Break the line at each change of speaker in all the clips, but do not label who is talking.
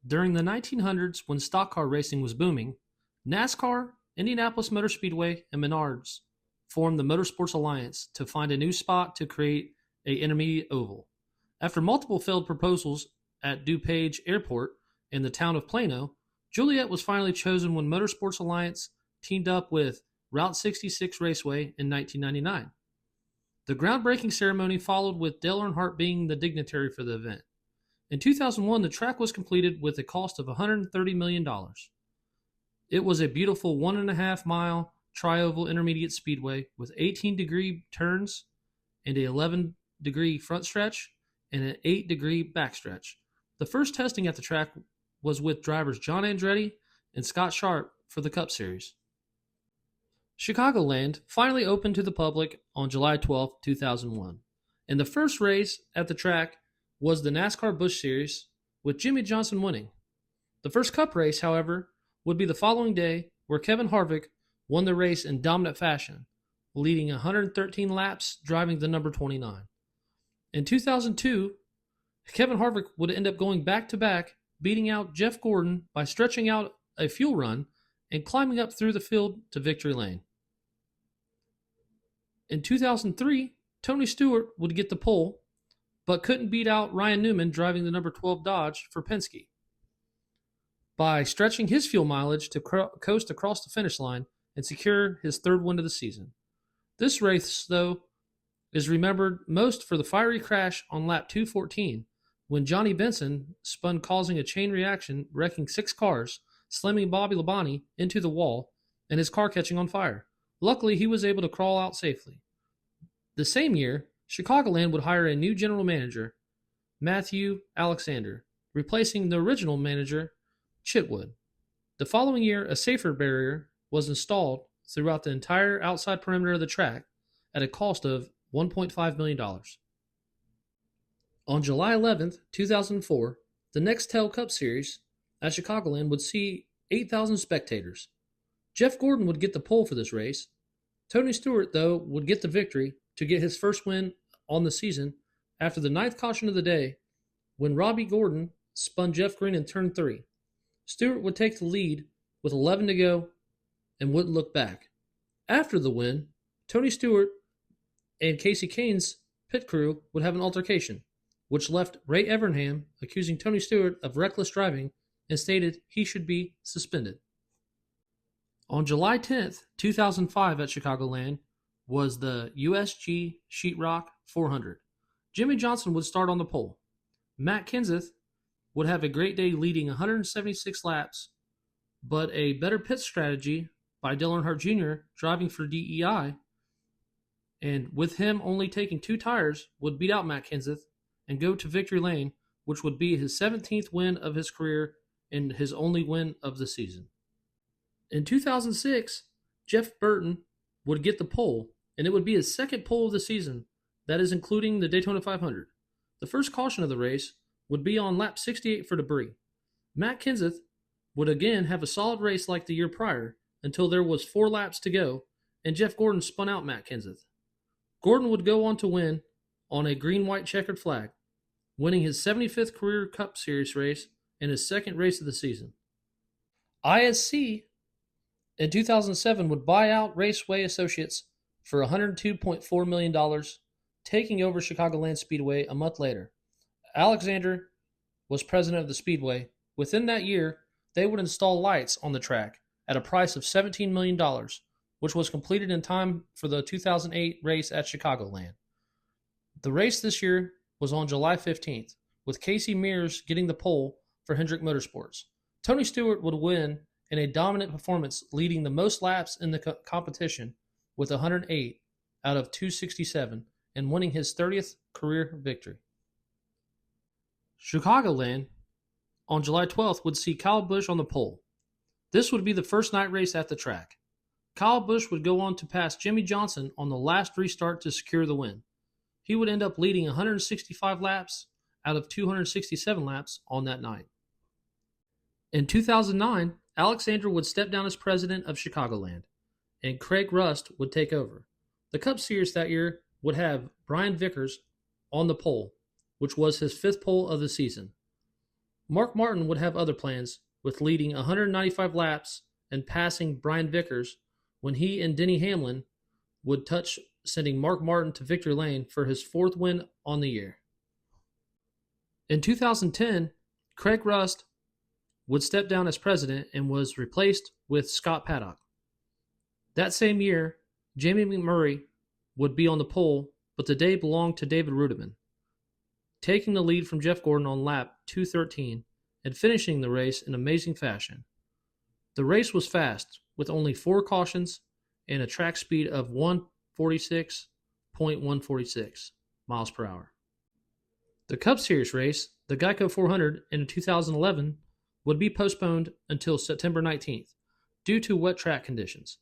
During the 1900s, when stock car racing was booming, NASCAR, Indianapolis Motor Speedway, and Menards formed the Motorsports Alliance to find a new spot to create a intermediate oval. After multiple failed proposals at DuPage Airport in the town of Plano, Joliet was finally chosen when Motorsports Alliance teamed up with Route 66 Raceway in 1999. The groundbreaking ceremony followed with Dale Earnhardt being the dignitary for the event. In 2001, the track was completed with a cost of $130 million. It was a beautiful 1.5-mile tri-oval intermediate speedway with 18-degree turns and an 11-degree front stretch and an 8-degree backstretch. The first testing at the track was with drivers John Andretti and Scott Sharp for the Cup Series. Chicagoland finally opened to the public on July 12, 2001, and the first race at the track was the NASCAR Busch Series, with Jimmie Johnson winning. The first Cup race, however, would be the following day, where Kevin Harvick won the race in dominant fashion, leading 113 laps, driving the number 29. In 2002, Kevin Harvick would end up going back-to-back, beating out Jeff Gordon by stretching out a fuel run and climbing up through the field to victory lane. In 2003, Tony Stewart would get the pole, but couldn't beat out Ryan Newman driving the number 12 Dodge for Penske by stretching his fuel mileage to coast across the finish line and secure his third win of the season. This race, though, is remembered most for the fiery crash on lap 214 when Johnny Benson spun, causing a chain reaction, wrecking 6 cars, slamming Bobby Labonte into the wall and his car catching on fire. Luckily, he was able to crawl out safely. The same year, Chicagoland would hire a new general manager, Matthew Alexander, replacing the original manager, Chitwood. The following year, a safer barrier was installed throughout the entire outside perimeter of the track at a cost of $1.5 million. On July 11, 2004, the Nextel Cup Series at Chicagoland would see 8,000 spectators. Jeff Gordon would get the pole for this race. Tony Stewart, though, would get the victory to get his first win on the season after the 9th caution of the day when Robbie Gordon spun Jeff Green in turn 3. Stewart would take the lead with 11 to go and wouldn't look back. After the win, Tony Stewart and Casey Kane's pit crew would have an altercation, which left Ray Evernham accusing Tony Stewart of reckless driving and stated he should be suspended. On July 10, 2005 at Chicagoland was the USG Sheetrock 400. Jimmie Johnson would start on the pole. Matt Kenseth would have a great day leading 176 laps, but a better pit strategy by Dale Earnhardt Jr. driving for DEI, and with him only taking 2 tires, would beat out Matt Kenseth and go to victory lane, which would be his 17th win of his career and his only win of the season. In 2006, Jeff Burton would get the pole, and it would be his second pole of the season, that is including the Daytona 500. The first caution of the race would be on lap 68 for debris. Matt Kenseth would again have a solid race like the year prior until there was 4 laps to go, and Jeff Gordon spun out Matt Kenseth. Gordon would go on to win on a green-white checkered flag, winning his 75th career Cup Series race and his second race of the season. ISC in 2007 would buy out Raceway Associates for $102.4 million, taking over Chicagoland Speedway a month later. Alexander was president of the Speedway. Within that year, they would install lights on the track at a price of $17 million, which was completed in time for the 2008 race at Chicagoland. The race this year was on July 15th, with Casey Mears getting the pole for Hendrick Motorsports. Tony Stewart would win in a dominant performance, leading the most laps in the competition with 108 out of 267 and winning his 30th career victory. Chicagoland on July 12th would see Kyle Busch on the pole. This would be the first night race at the track. Kyle Busch would go on to pass Jimmie Johnson on the last restart to secure the win. He would end up leading 165 laps out of 267 laps on that night. In 2009, Alexander would step down as president of Chicagoland, and Craig Rust would take over. The Cup Series that year would have Brian Vickers on the pole, which was his 5th pole of the season. Mark Martin would have other plans, with leading 195 laps and passing Brian Vickers when he and Denny Hamlin would touch, sending Mark Martin to victory lane for his 4th win on the year. In 2010, Craig Rust would step down as president and was replaced with Scott Paddock. That same year, Jamie McMurray would be on the pole, but the day belonged to David Rudiman, taking the lead from Jeff Gordon on lap 213 and finishing the race in amazing fashion. The race was fast, with only 4 cautions and a track speed of 146.146 miles per hour. The Cup Series race, the Geico 400 in 2011, would be postponed until September 19th due to wet track conditions.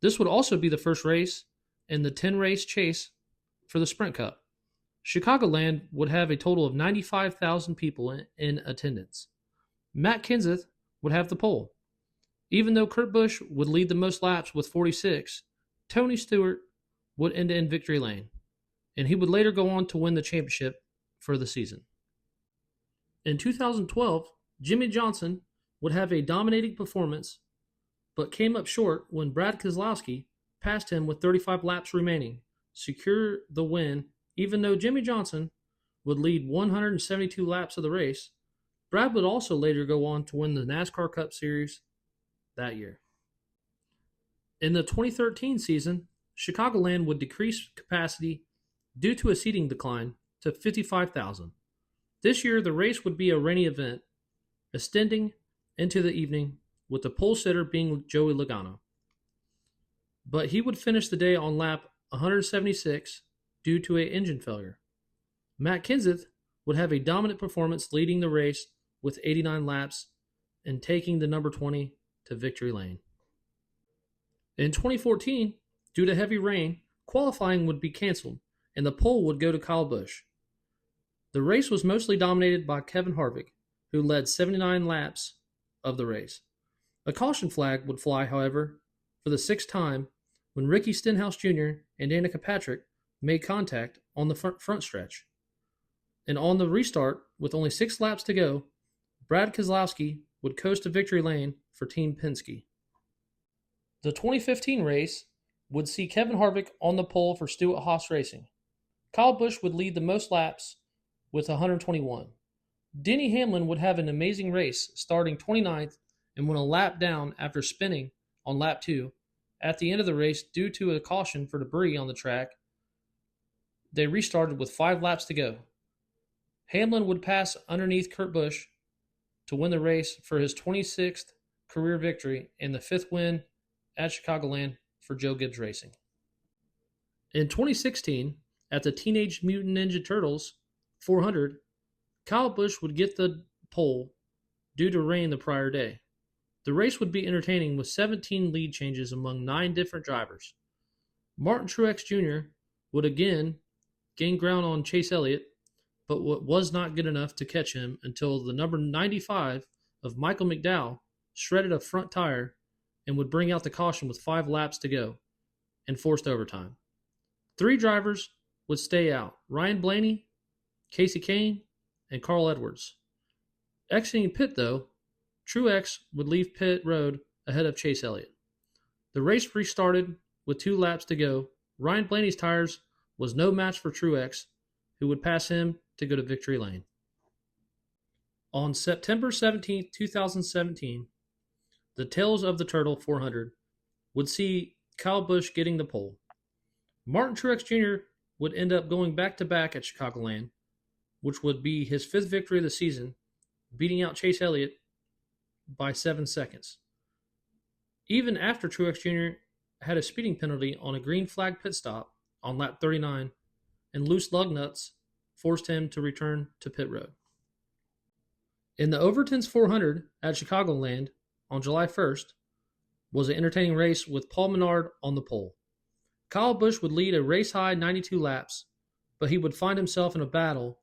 This would also be the first race in the 10-race chase for the Sprint Cup. Chicagoland would have a total of 95,000 people in attendance. Matt Kenseth would have the pole. Even though Kurt Busch would lead the most laps with 46, Tony Stewart would end in victory lane, and he would later go on to win the championship for the season. In 2012, Jimmie Johnson would have a dominating performance, but came up short when Brad Keselowski passed him with 35 laps remaining, secure the win. Even though Jimmie Johnson would lead 172 laps of the race, Brad would also later go on to win the NASCAR Cup Series that year. In the 2013 season, Chicagoland would decrease capacity due to a seating decline to 55,000. This year, the race would be a rainy event, extending into the evening, with the pole sitter being Joey Logano. But he would finish the day on lap 176 due to an engine failure. Matt Kenseth would have a dominant performance, leading the race with 89 laps and taking the number 20 to victory lane. In 2014, due to heavy rain, qualifying would be canceled and the pole would go to Kyle Busch. The race was mostly dominated by Kevin Harvick, who led 79 laps of the race. A caution flag would fly, however, for the 6th time when Ricky Stenhouse Jr. and Danica Patrick made contact on the front stretch. And on the restart, with only 6 laps to go, Brad Keselowski would coast to victory lane for Team Penske. The 2015 race would see Kevin Harvick on the pole for Stewart-Haas Racing. Kyle Busch would lead the most laps with 121. Dennyhamlin would have an amazing race, starting 29th and went a lap down after spinning on lap 2. At the end of the race, due to a caution for debris on the track, they restarted with 5 laps to go. Hamlin would pass underneath Kurt Busch to win the race for his 26th career victory and the 5th win at Chicagoland for Joe Gibbs Racing. In 2016, at the Teenage Mutant Ninja Turtles 400, Kyle Busch would get the pole due to rain the prior day. The race would be entertaining with 17 lead changes among 9 different drivers. Martin Truex Jr. would again gain ground on Chase Elliott, but was not good enough to catch him until the number 95 of Michael McDowell shredded a front tire and would bring out the caution with 5 laps to go and forced overtime. 3 drivers would stay out: Ryan Blaney, Casey Kane, and Carl Edwards. Exiting pit, though, Truex would leave pit road ahead of Chase Elliott. The race restarted with 2 laps to go. Ryan Blaney's tires was no match for Truex, who would pass him to go to victory lane. On September 17, 2017, the Tales of the Turtle 400 would see Kyle Busch getting the pole. Martin Truex Jr. would end up going back-to-back at Chicagoland, which would be his 5th victory of the season, beating out Chase Elliott by 7 seconds. Even after Truex Jr. had a speeding penalty on a green flag pit stop on lap 39, and loose lug nuts forced him to return to pit road. In the Overton's 400 at Chicagoland on July 1st was an entertaining race with Paul Menard on the pole. Kyle Busch would lead a race-high 92 laps, but he would find himself in a battle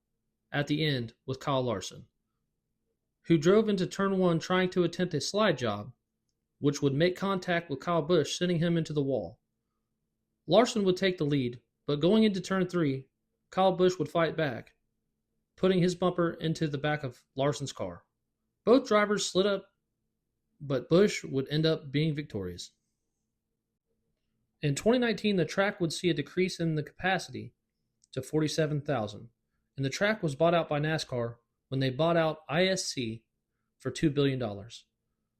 at the end with Kylelarson, who drove into turn 1 trying to attempt a slide job, which would make contact with Kyle Busch, sending him into the wall. Larson would take the lead, but going into turn 3, Kyle Busch would fight back, putting his bumper into the back of Larson's car. Both drivers slid up, but Busch would end up being victorious. In 2019, the track would see a decrease in the capacity to 47,000, and the track was bought out by NASCAR when they bought out ISC for $2 billion.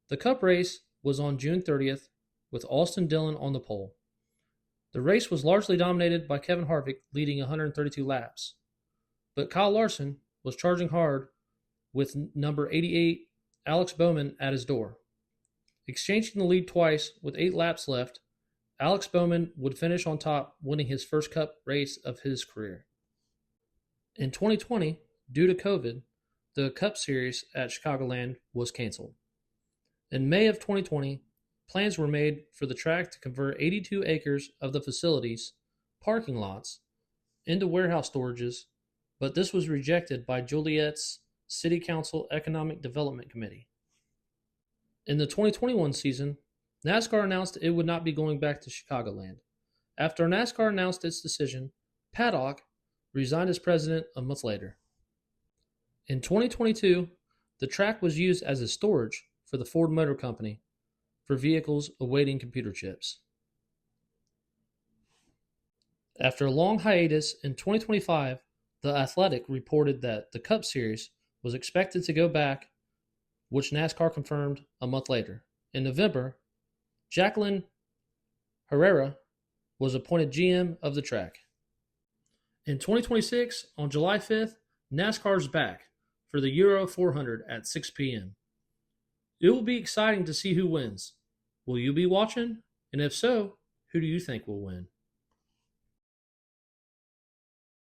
The Cup race was on June 30th with Austin Dillon on the pole. The race was largely dominated by Kevin Harvick leading 132 laps, but Kylelarson was charging hard with number 88 Alex Bowman at his door. Exchanging the lead twice with 8 laps left, Alex Bowman would finish on top, winning his first Cup race of his career. In 2020, due to COVID, the Cup Series at Chicagoland was canceled. In May of 2020, plans were made for the track to convert 82 acres of the facility's parking lots into warehouse storages, but this was rejected by Joliet's City Council Economic Development Committee. In the 2021 season, NASCAR announced it would not be going back to Chicagoland. After NASCAR announced its decision, Paddock resigned as president a month later. In 2022, the track was used as a storage for the Ford Motor Company for vehicles awaiting computer chips. After a long hiatus in 2025, The Athletic reported that the Cup Series was expected to go back, which NASCAR confirmed a month later. In November, Jacqueline Herrera was appointed GM of the track. In 2026, on July 5th, NASCAR's back for the Euro 400 at 6 p.m. It will be exciting to see who wins. Will you be watching? And if so, who do you think will win?